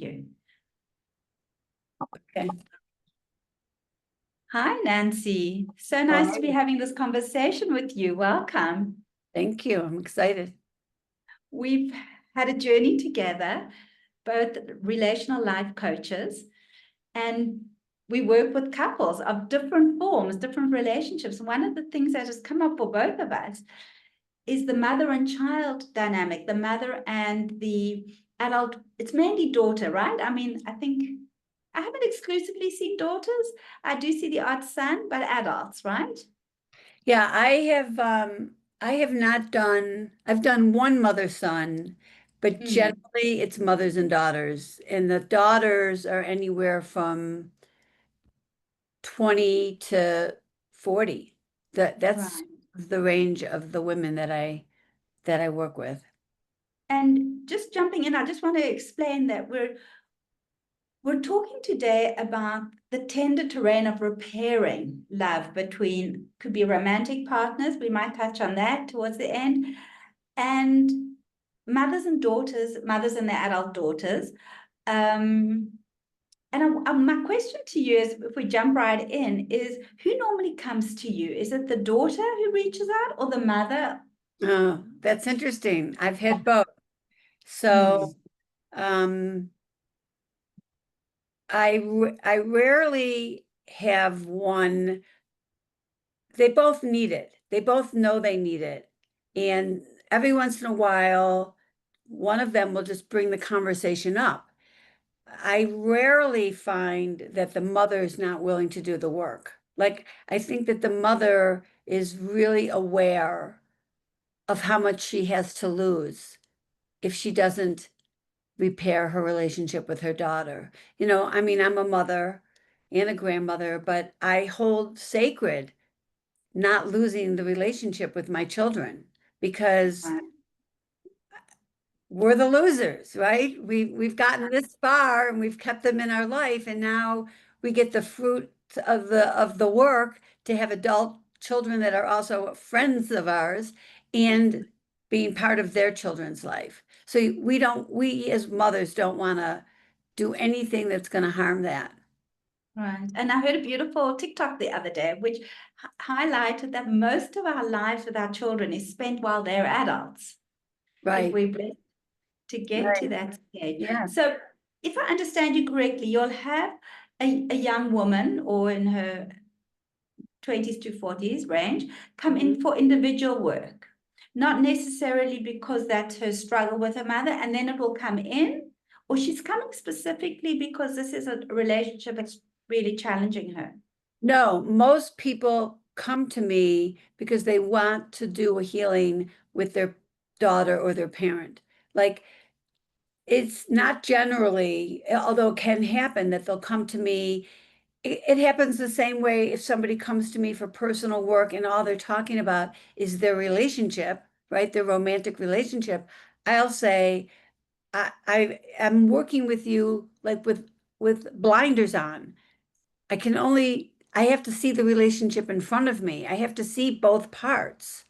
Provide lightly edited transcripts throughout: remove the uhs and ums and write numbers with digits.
you. Okay. Hi, Nancy. So nice to be having this conversation with you. Welcome. Thank you. I'm excited. We've had a journey together, both relational life coaches, and we work with couples of different forms, different relationships. One of the things that has come up for both of us is the mother and child dynamic, the mother and the adult. It's mainly daughter, right? I mean, I think I haven't exclusively seen daughters. I do see the odd son, but adults, right? Yeah, I have not done I've done one mother-son, but Mm, generally it's mothers and daughters. And the daughters are anywhere from 20 to 40. That's right. the range of the women that I work with. And just jumping in, I just want to explain that we're talking today about the tender terrain of repairing love between, could be romantic partners, we might touch on that towards the end, and mothers and daughters, mothers and their adult daughters. My question to you is, if we jump right in, is who normally comes to you? Is it the daughter who reaches out or the mother? Oh, that's interesting. I've had both. Mm, So, I rarely have one. They both need it. They both know they need it. And every once in a while, one of them will just bring the conversation up. I rarely find that the mother is not willing to do the work. Like, I think that the mother is really aware of how much she has to lose if she doesn't repair her relationship with her daughter. I mean, I'm a mother and a grandmother, but I hold sacred not losing the relationship with my children because right. we're the losers, right? We've gotten this far and we've kept them in our life, and now we get the fruit of the work to have adult children that are also friends of ours and being part of their children's life. So we as mothers don't want to do anything that's going to harm that. Right. And I heard a beautiful TikTok the other day, which highlighted that most of our lives with our children is spent while they're adults, if Right. we're blessed to get to Right. that stage. Yeah. So, if I understand you correctly, you'll have a young woman or in her 20s to 40s range come in for individual work, not necessarily because that's her struggle with her mother, and then it will come in, or she's coming specifically because this is a relationship that's really challenging her. No, most people come to me because they want to do a healing with their daughter or their parent. Like, it's not generally, although it can happen, that they'll come to me. It happens the same way if somebody comes to me for personal work and all they're talking about is their relationship, right? Their romantic relationship. I'll say, I am working with you like with blinders on. I have to see the relationship in front of me. I have to see both parts.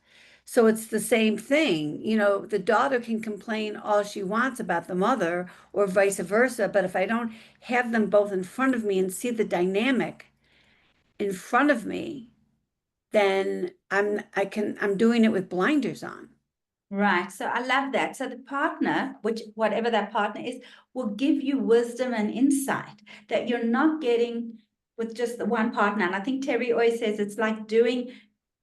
So it's the same thing. The daughter can complain all she wants about the mother or vice versa, but if I don't have them both in front of me and see the dynamic in front of me, then I'm doing it with blinders on. Right. So I love that. So the partner, which whatever that partner is, will give you wisdom and insight that you're not getting with just the one partner. And I think Terry always says it's like doing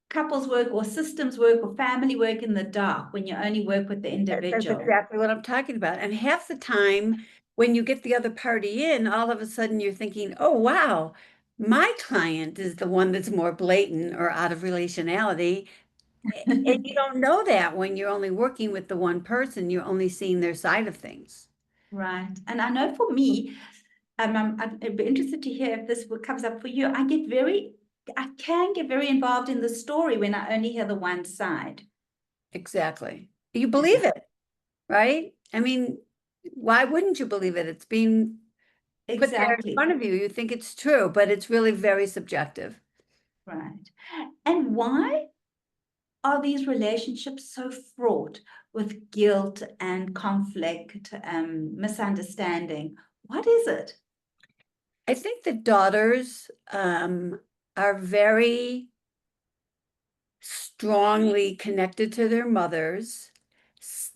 couples work or systems work or family work in the dark when you only work with the That's individual. exactly what I'm talking about. And half the time, when you get the other party in, all of a sudden you're thinking, oh, wow, my client is the one that's more blatant or out of relationality. And you don't know that when you're only working with the one person, you're only seeing their side of things. Right. And I know for me, I'd be interested to hear if this comes up for you. I can get very involved in the story when I only hear the one side. Exactly. You believe it, right? I mean, why wouldn't you believe it? It's being put there in Exactly. front of you. You think it's true, but it's really very subjective. Right. And why are these relationships so fraught with guilt and conflict, misunderstanding? What is it? I think the daughters are very strongly connected to their mothers.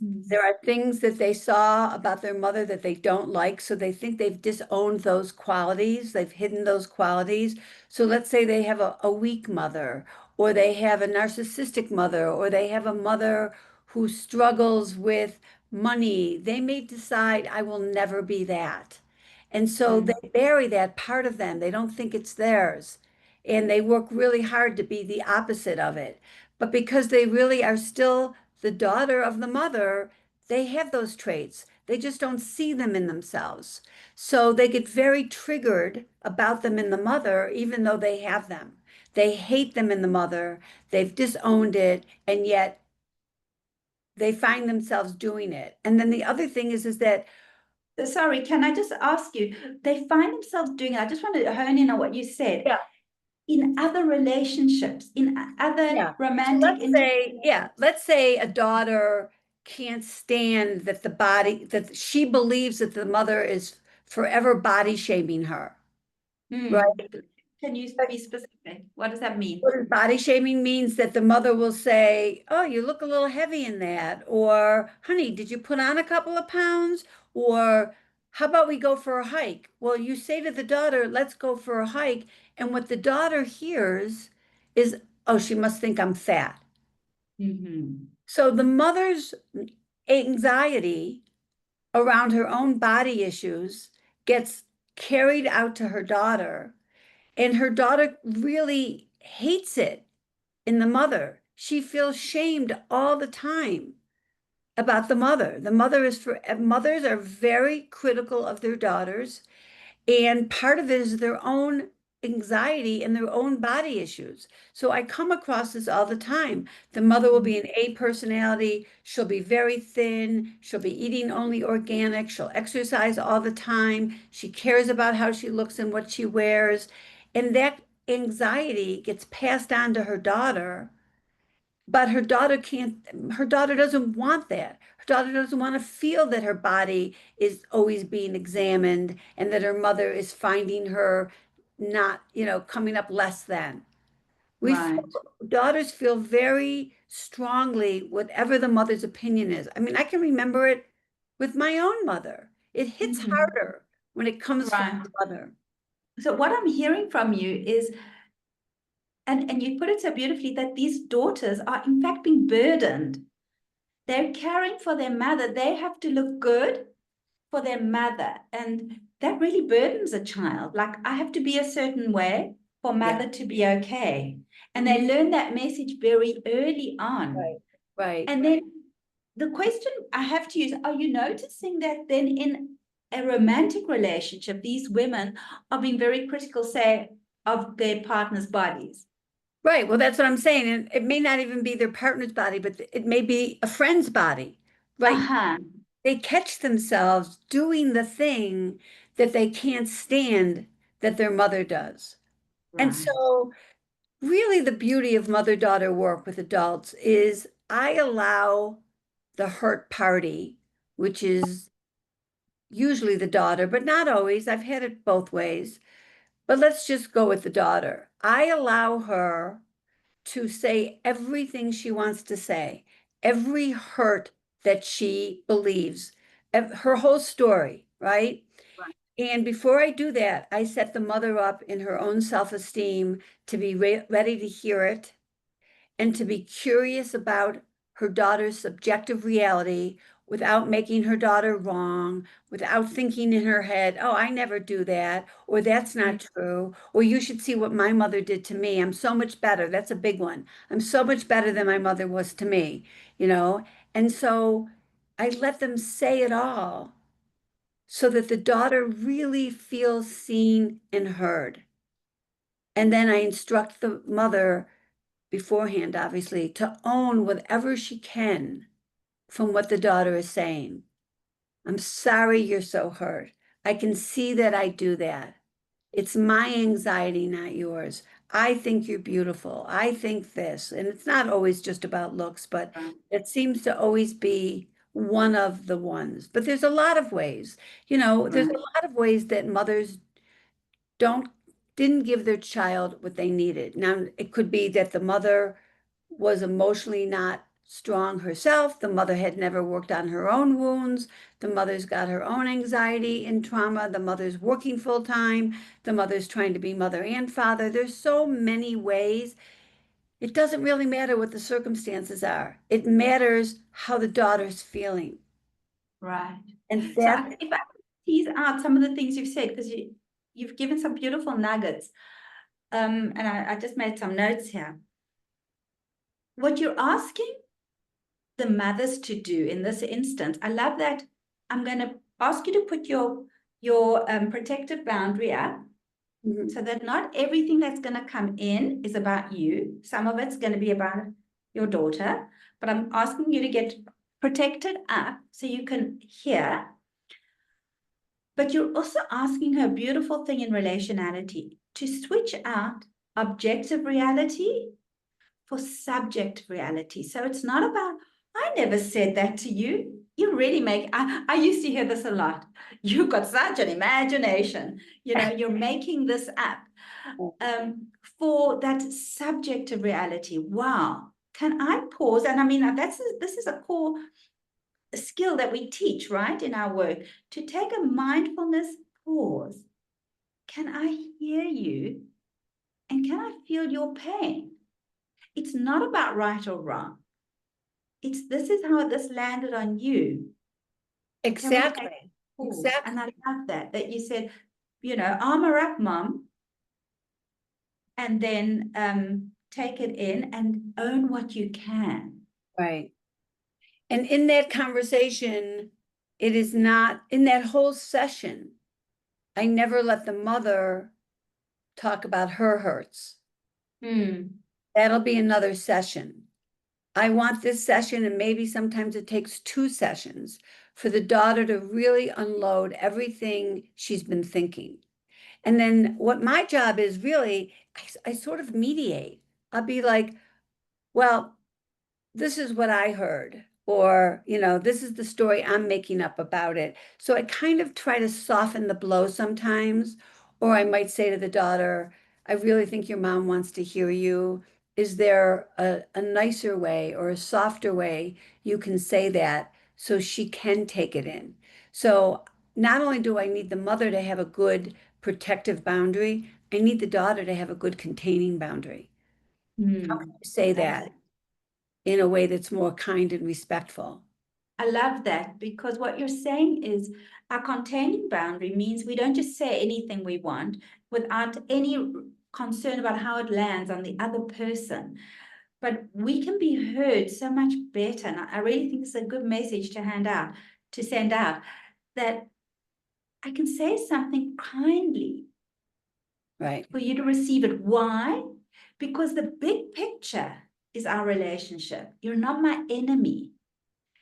There are things that they saw about their mother that they don't like, so they think they've disowned those qualities, they've hidden those qualities. So let's say they have a weak mother, or they have a narcissistic mother, or they have a mother who struggles with money. They may decide, I will never be that. And so Mm. they bury that part of them. They don't think it's theirs. And they work really hard to be the opposite of it. But because they really are still the daughter of the mother, they have those traits. They just don't see them in themselves. So they get very triggered about them in the mother, even though they have them. They hate them in the mother. They've disowned it, and yet they find themselves doing it. And then the other thing is that Sorry, can I just ask you? They find themselves doing it. I just want to hone in on what you said. yeah, In other relationships, in other yeah. So romantic let's say a daughter can't stand that that she believes that the mother is forever body shaming her, right? Hmm. Can you be specific? What does that mean? Body shaming means that the mother will say, "Oh, you look a little heavy in that," or "Honey, did you put on a couple of pounds?" Or "How about we go for a hike?" Well, you say to the daughter, "Let's go for a hike." And what the daughter hears is, "Oh, she must think I'm fat." Hmm. So the mother's anxiety around her own body issues gets carried out to her daughter, and her daughter really hates it in the mother. She feels shamed all the time about the mother. Mothers are very critical of their daughters, and part of it is their own anxiety and their own body issues. So I come across this all the time. The mother will be an A personality. She'll be very thin. She'll be eating only organic. She'll exercise all the time. She cares about how she looks and what she wears. And that anxiety gets passed on to her daughter, but her daughter doesn't want that. Her daughter doesn't want to feel that her body is always being examined and that her mother is finding her not, coming up less than. Right. Daughters feel very strongly whatever the mother's opinion is. I mean, I can remember it with my own mother. It hits Hmm. harder when it comes from Right. the mother. So what I'm hearing from you is, and you put it so beautifully, that these daughters are in fact being burdened. They're caring for their mother. They have to look good for their mother. And that really burdens a child. Like, I have to be a certain way for Yeah. mother to be okay. And they Mhm. learn that message very early on. Right. Right. And then the question I have to use, are you noticing that then in a romantic relationship, these women are being very critical, say, of their partner's bodies? Right. Well, that's what I'm saying. And it may not even be their partner's body, but it may be a friend's body, right? Uh-huh. They catch themselves doing the thing that they can't stand that their mother does. And Right. so, really, the beauty of mother-daughter work with adults is I allow the hurt party, which is usually the daughter, but not always. I've had it both ways. But let's just go with the daughter. I allow her to say everything she wants to say, every hurt that she believes, her whole story, right? Right. And before I do that, I set the mother up in her own self-esteem to be ready to hear it and to be curious about her daughter's subjective reality without making her daughter wrong, without thinking in her head, oh, I never do that, or that's not true, or you should see what my mother did to me. I'm so much better. That's a big one. I'm so much better than my mother was to me, you know? And so I let them say it all so that the daughter really feels seen and heard. And then I instruct the mother beforehand, obviously, to own whatever she can from what the daughter is saying. I'm sorry you're so hurt. I can see that I do that. It's my anxiety, not yours. I think you're beautiful. I think this. And it's not always just about looks, but Right. it seems to always be one of the ones, but there's a lot of ways. There's a Right. lot of ways that mothers don't didn't give their child what they needed. Now, it could be that the mother was emotionally not strong herself. The mother had never worked on her own wounds. The mother's got her own anxiety and trauma. The mother's working full time. The mother's trying to be mother and father. There's so many ways. It doesn't really matter what the circumstances are. It matters how the daughter's feeling. Right. And So that, if I tease out some of the things you've said, because you've given some beautiful nuggets, and I just made some notes here. What you're asking the mothers to do in this instance, I love that. I'm going to ask you to put your protective boundary up, so that not everything that's going to come in is about you. Some of it's going to be about your daughter, but I'm asking you to get protected up so you can hear. But you're also asking her a beautiful thing in relationality, to switch out objective reality for subjective reality. So it's not about, I never said that to you. You really I used to hear this a lot. You've got such an imagination. You're making this up for that subjective reality. Wow. Can I pause? And I mean, this is a core skill that we teach, right, in our work, to take a mindfulness pause. Can I hear you? And can I feel your pain? It's not about right or wrong. This is how this landed on you. Can we take exactly, pause? And exactly. I love that you said, armor up, mom, and then take it in and own what you can. Right. And in that conversation, it is not in that whole session. I never let the mother talk about her hurts. Hmm. That'll be another session. I want this session, and maybe sometimes it takes two sessions for the daughter to really unload everything she's been thinking. And then what my job is really, I sort of mediate. I'll be like, well, this is what I heard, or, this is the story I'm making up about it. So I kind of try to soften the blow sometimes, or I might say to the daughter, I really think your mom wants to hear you. Is there a nicer way or a softer way you can say that so she can take it in? So not only do I need the mother to have a good protective boundary, I need the daughter to have a good containing boundary. How can Hmm. you say Love that that. in a way that's more kind and respectful? I love that, because what you're saying is our containing boundary means we don't just say anything we want without any concern about how it lands on the other person. But we can be heard so much better. And I really think it's a good message to send out, that I can say something kindly Right. for you to receive it. Why? Because the big picture is our relationship. You're not my enemy.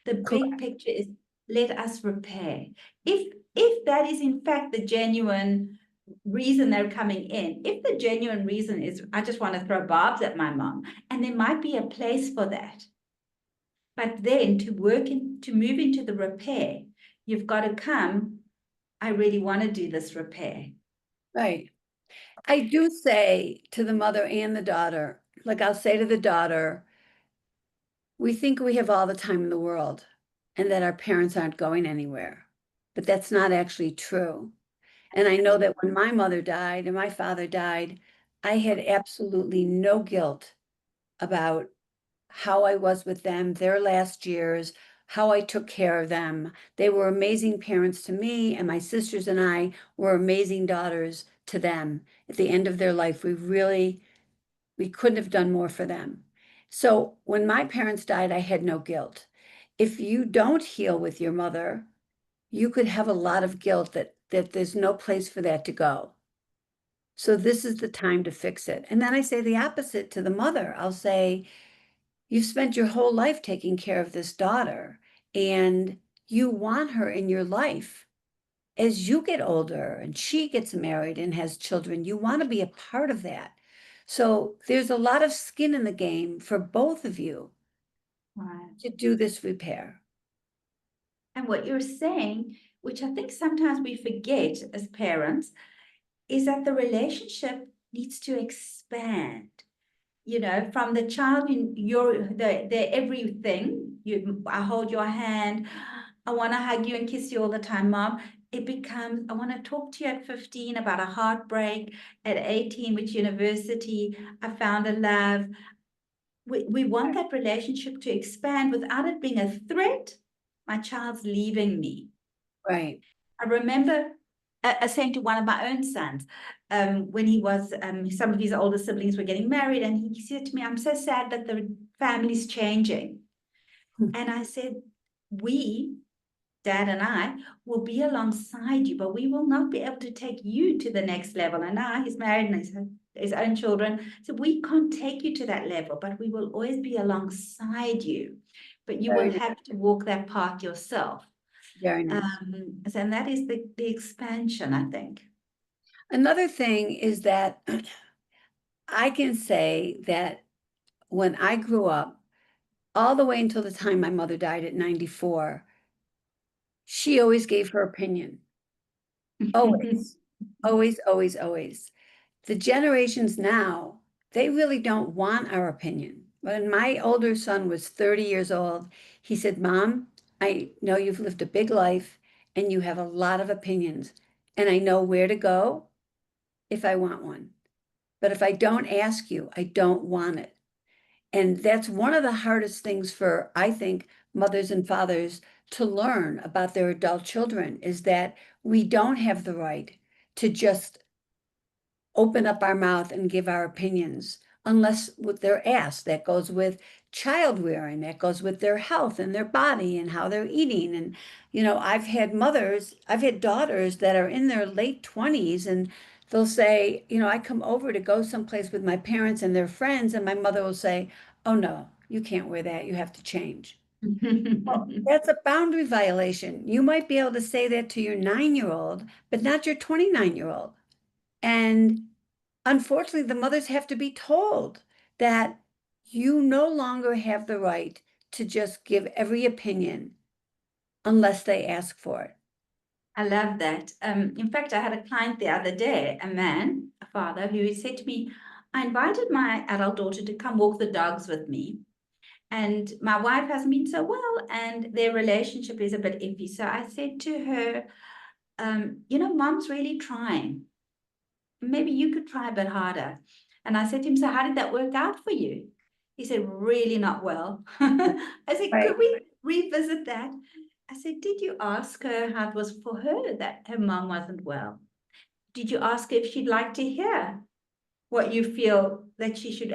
The big Correct. picture is, let us repair. If that is in fact the genuine reason they're coming in, if the genuine reason is, I just want to throw barbs at my mom, and there might be a place for that. But then to move into the repair, you've got to come, I really want to do this repair. Right. I do say to the mother and the daughter, like I'll say to the daughter, we think we have all the time in the world and that our parents aren't going anywhere. But that's not actually true. And I know that when my mother died and my father died, I had absolutely no guilt about how I was with them, their last years, how I took care of them. They were amazing parents to me, and my sisters and I were amazing daughters to them. At the end of their life, we couldn't have done more for them. So when my parents died, I had no guilt. If you don't heal with your mother, you could have a lot of guilt that there's no place for that to go. So this is the time to fix it. And then I say the opposite to the mother. I'll say, you've spent your whole life taking care of this daughter, and you want her in your life. As you get older and she gets married and has children, you want to be a part of that. So there's a lot of skin in the game for both of you Right. to do this repair. And what you're saying, which I think sometimes we forget as parents, is that the relationship needs to expand. You know, from the child, you're the everything. I hold your hand. I want to hug you and kiss you all the time, Mom. It becomes, I want to talk to you at 15 about a heartbreak, at 18, which university I found a love. We want that relationship to expand without it being a threat. My child's leaving me. Right. I remember saying to one of my own sons, when he was, some of his older siblings were getting married, and he said to me, I'm so sad that the family's changing. And I said, we, Dad and I, will be alongside you, but we will not be able to take you to the next level. And now he's married and his own children. So we can't take you to that level, but we will always be alongside you. But you will Very nice. have to walk that path yourself. Very nice. And that is the expansion, I think. Another thing is that I can say that when I grew up, all the way until the time my mother died at 94, she always gave her opinion. Always, always, always, always. The generations now, they really don't want our opinion. When my older son was 30 years old, he said, Mom, I know you've lived a big life and you have a lot of opinions, and I know where to go if I want one. But if I don't ask you, I don't want it. And that's one of the hardest things for, I think, mothers and fathers to learn about their adult children is that we don't have the right to just open up our mouth and give our opinions unless what they're asked. That goes with child rearing, that goes with their health and their body and how they're eating. And, I've had daughters that are in their late 20s and they'll say, I come over to go someplace with my parents and their friends, and my mother will say, oh no, you can't wear that. You have to change. Well, that's a boundary violation. You might be able to say that to your 9-year-old, but not your 29-year-old. And unfortunately, the mothers have to be told that you no longer have the right to just give every opinion unless they ask for it. I love that. In fact, I had a client the other day, a man, a father, who said to me, I invited my adult daughter to come walk the dogs with me. And my wife hasn't been so well, and their relationship is a bit iffy. So I said to her, Mom's really trying. Maybe you could try a bit harder. And I said to him, so how did that work out for you? He said, really not well. I said, Right. could we revisit that? I said, did you ask her how it was for her that her mom wasn't well? Did you ask her if she'd like to hear what you feel that she should,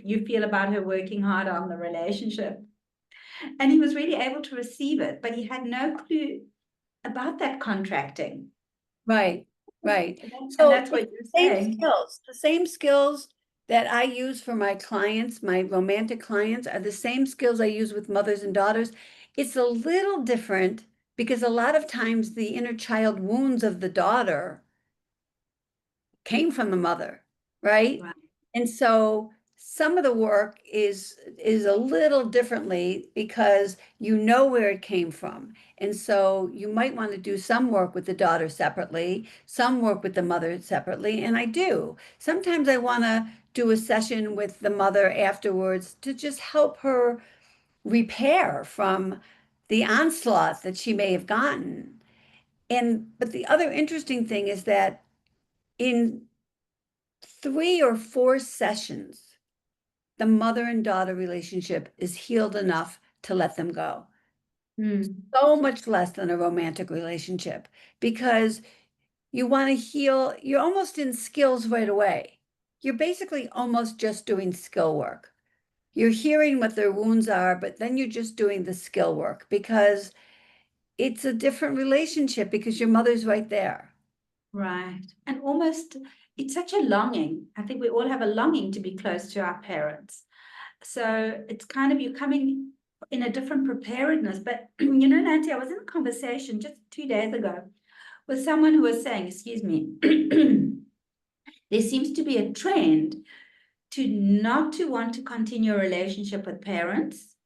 you feel about her working hard on the relationship? And he was really able to receive it, but he had no clue about that contracting. Right, right. And So that's what it's you're the saying. same skills that I use for my clients, my romantic clients, are the same skills I use with mothers and daughters. It's a little different because a lot of times the inner child wounds of the daughter came from the mother, right? Right. And so some of the work is a little differently because you know where it came from. And so you might want to do some work with the daughter separately, some work with the mother separately, and I do. Sometimes I want to do a session with the mother afterwards to just help her repair from the onslaught that she may have gotten. But the other interesting thing is that in 3 or 4 sessions, the mother and daughter relationship is healed enough to let them go. So much less than a romantic relationship because you want to heal, you're almost in skills right away. You're basically almost just doing skill work. You're hearing what their wounds are, but then you're just doing the skill work because it's a different relationship because your mother's right there. Right. And almost, it's such a longing. I think we all have a longing to be close to our parents. So it's kind of you coming in a different preparedness. But, Nancy, I was in a conversation just 2 days ago with someone who was saying, excuse me, there seems to be a trend to not to want to continue a relationship with parents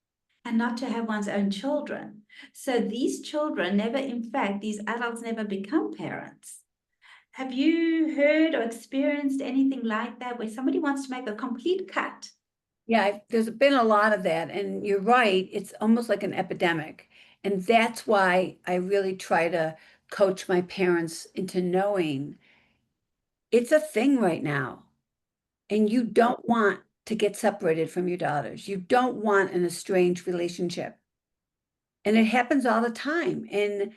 and not to have one's own children. So these children never, in fact, these adults never become parents. Have you heard or experienced anything like that where somebody wants to make a complete cut? Yeah, there's been a lot of that, and you're right, it's almost like an epidemic. And that's why I really try to coach my parents into knowing it's a thing right now. And you don't want to get separated from your daughters. You don't want an estranged relationship. And it happens all the time. And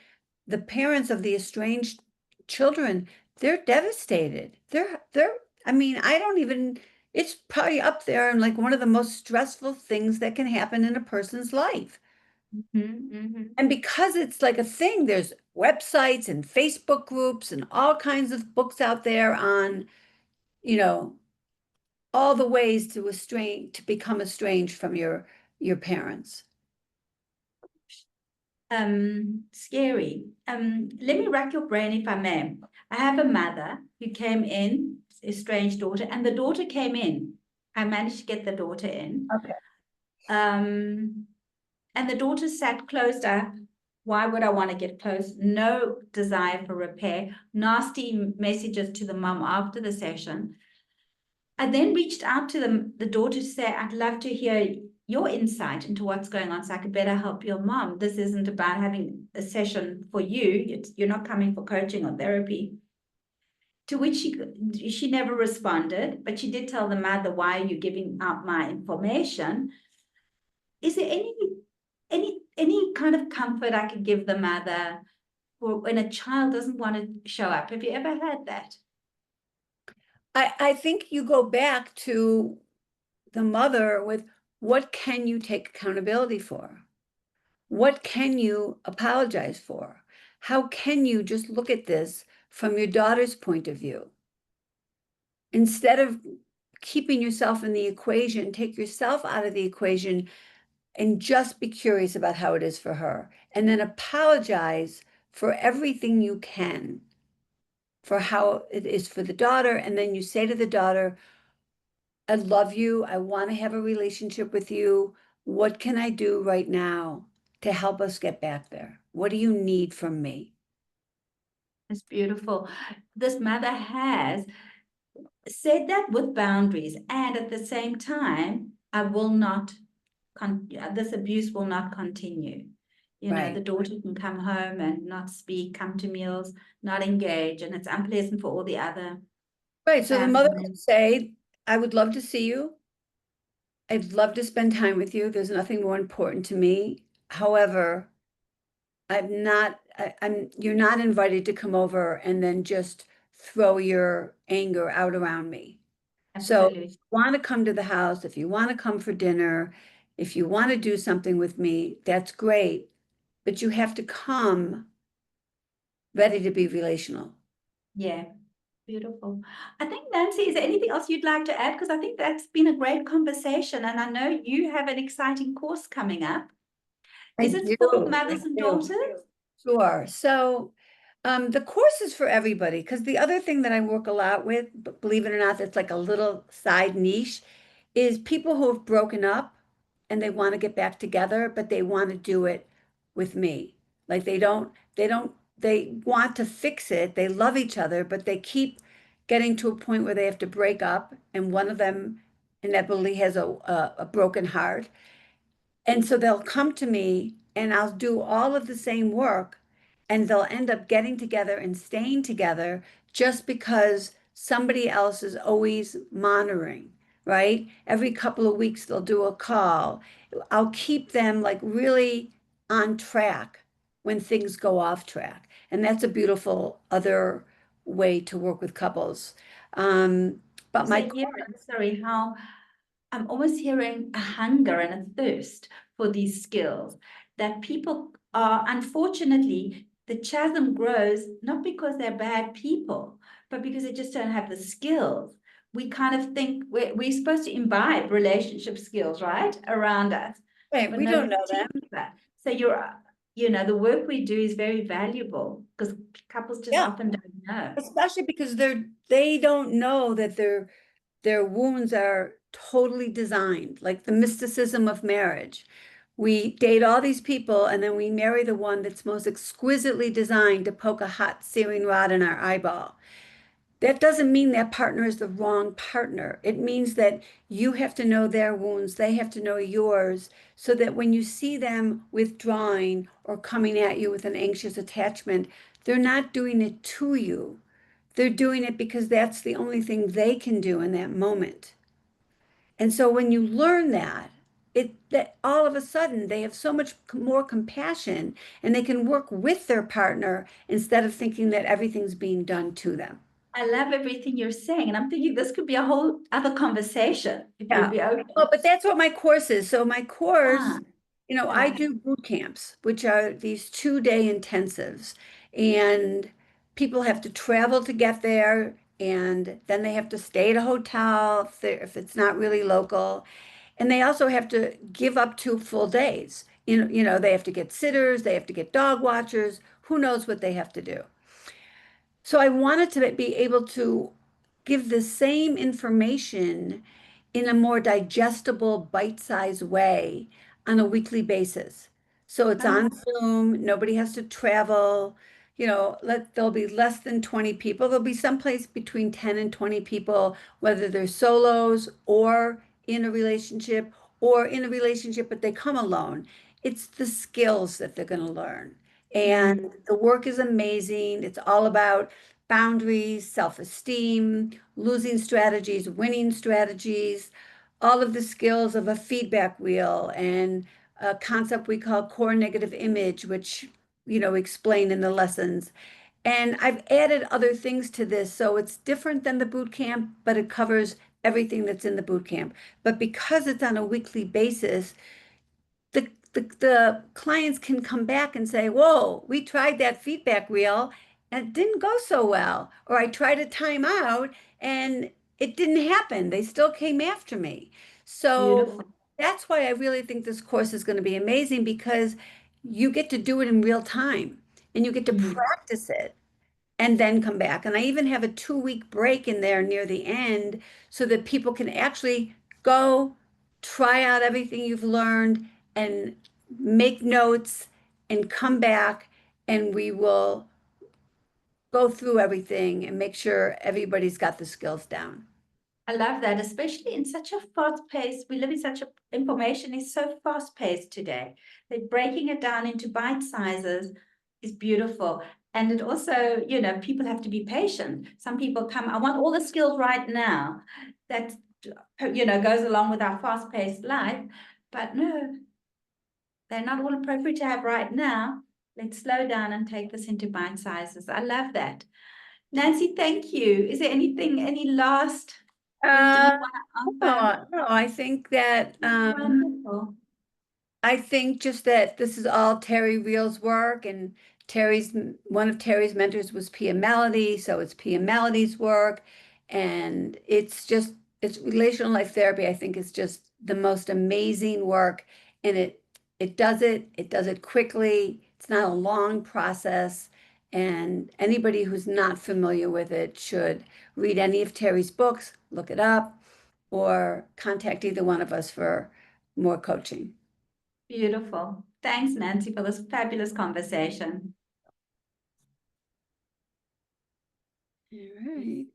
the parents of the estranged children, they're devastated. I mean, I don't even, it's probably up there and like one of the most stressful things that can happen in a person's life. Mm-hmm. And because it's like a thing, there's websites and Facebook groups and all kinds of books out there on, you know, all the ways to become estranged from your parents. Scary. Let me rack your brain if I may. I have a mother who came in, estranged daughter, and the daughter came in. I managed to get the daughter in. Okay. And the daughter sat closed up. Why would I want to get close? No desire for repair. Nasty messages to the mom after the session. I then reached out to the daughter to say, I'd love to hear your insight into what's going on so I could better help your mom. This isn't about having a session for you. You're not coming for coaching or therapy. To which she never responded, but she did tell the mother, why are you giving out my information? Is there any kind of comfort I could give the mother for when a child doesn't want to show up? Have you ever had that? I think you go back to the mother with what can you take accountability for? What can you apologize for? How can you just look at this from your daughter's point of view? Instead of keeping yourself in the equation, take yourself out of the equation and just be curious about how it is for her. And then apologize for everything you can for how it is for the daughter. And then you say to the daughter, I love you. I want to have a relationship with you. What can I do right now to help us get back there? What do you need from me? It's beautiful. This mother has said that with boundaries, and at the same time, I will not, this abuse will not continue. You know, the Right. daughter can come home and not speak, come to meals, not engage, and it's unpleasant for all the other Right. So the family mother would members. say, I would love to see you. I'd love to spend time with you. There's nothing more important to me. However, you're not invited to come over and then just throw your anger out around me. So if Absolutely. you want to come to the house, if you want to come for dinner, if you want to do something with me, that's great. But you have to come ready to be relational. Yeah, beautiful. I think, Nancy, is there anything else you'd like to add? Because I think that's been a great conversation, and I know you have an exciting course coming up. I Is it do. for I mothers and do. daughters? Sure. So the course is for everybody because the other thing that I work a lot with, believe it or not, that's like a little side niche, is people who have broken up and they want to get back together, but they want to do it with me. Like they want to fix it. They love each other, but they keep getting to a point where they have to break up, and one of them inevitably has a broken heart. And so they'll come to me and I'll do all of the same work and they'll end up getting together and staying together just because somebody else is always monitoring, right? Every couple of weeks they'll do a call. I'll keep them like really on track when things go off track. And that's a beautiful other way to work with couples. Um, but So my here, sorry, how I'm almost hearing a hunger and a thirst for these skills that people are, unfortunately, the chasm grows not because they're bad people, but because they just don't have the skills. We kind of think we're supposed to imbibe relationship skills, right, around us, Right, but we don't nobody know them. teaches that. So you know, the work we do is very valuable because couples just Yeah. often don't know. Especially because they don't know that their wounds are totally designed, like the mysticism of marriage. we date all these people and then we marry the one that's most exquisitely designed to poke a hot searing rod in our eyeball. That doesn't mean that partner is the wrong partner. It means that you have to know their wounds, they have to know yours, so that when you see them withdrawing or coming at you with an anxious attachment, they're not doing it to you. They're doing it because that's the only thing they can do in that moment. And so when you learn that, that all of a sudden they have so much more compassion and they can work with their partner instead of thinking that everything's being done to them. I love everything you're saying. And I'm thinking this could be a whole other conversation if you'd Yeah. be open. Well, but that's what my course is. So my course, Ah, I okay. do boot camps, which are these 2-day intensives, and people have to travel to get there, and then they have to stay at a hotel if it's not really local, and they also have to give up 2 full days. They have to get sitters, they have to get dog watchers, who knows what they have to do. So I wanted to be able to give the same information in a more digestible, bite-sized way on a weekly basis. So it's Ah, on Zoom, nobody has to travel, there'll be less than 20 people. There'll be someplace between 10 and 20 people, whether they're solos or in a relationship but they come alone. It's the skills that they're going to learn. mm, And the work is amazing. It's all about boundaries, self-esteem, losing strategies, winning strategies, all of the skills of a feedback wheel and a concept we call core negative image, which, explain in the lessons. And I've added other things to this. So it's different than the boot camp, but it covers everything that's in the boot camp. But because it's on a weekly basis, the clients can come back and say, whoa, we tried that feedback wheel and it didn't go so well. Or I tried a timeout and it didn't happen. They still came after me. So beautiful. that's why I really think this course is going to be amazing because you get to do it in real time and you get to Mm. practice it and then come back. And I even have a 2-week break in there near the end so that people can actually go try out everything you've learned and make notes and come back and we will go through everything and make sure everybody's got the skills down. I love that, especially in such a fast pace. We live in such a information is so fast paced today. That breaking it down into bite sizes is beautiful. And it also, people have to be patient. Some people come, I want all the skills right now. That, goes along with our fast paced life. But no, they're not all appropriate to have right now. Let's slow down and take this into bite sizes. I love that. Nancy, thank you. Is there any last wisdom you Uh, want to unpack? no, I think that Wonderful. I think just that this is all Terry Reel's work, and one of Terry's mentors was Pia Melody, so it's Pia Melody's work, and it's relational life therapy. I think is just the most amazing work, and it does it quickly. It's not a long process, and anybody who's not familiar with it should read any of Terry's books, look it up, or contact either one of us for more coaching. Beautiful. Thanks, Nancy, for this fabulous conversation. All right.